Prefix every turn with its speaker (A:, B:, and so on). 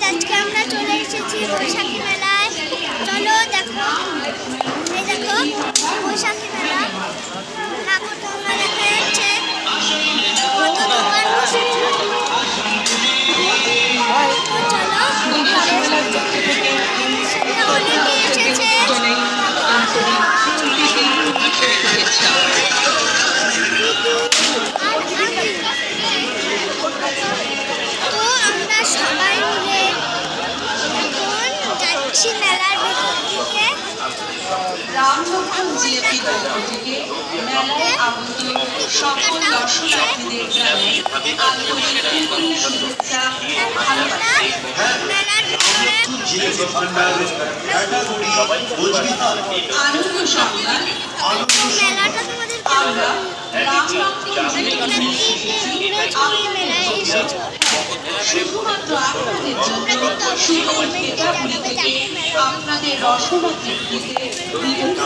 A: আজকে আমরা চলে এসেছি বৈশাখী মেলায়। চলো দেখো, এই দেখো বৈশাখী মেলা। ঠাকুরডাঙ্গা দেখা যাচ্ছে, কত দোকান বসেছে। চলো অনেকে এসেছে। তো আমরা সবাই মিলে এখন যাচ্ছি মেলার ভেতর দিকে।
B: সকল দর্শনার্থীদের জানাই আন্তরিক শুভেচ্ছা ও ভালোবাসা। আনন্দ সংবাদ
A: মেলাটা তোমাদের
B: আমরা শুধুমাত্র আপনাদের জন্য সুন্দর পিঠাপুলি থেকে আপনাদের রসনা তৃপ্তিতে বিভিন্ন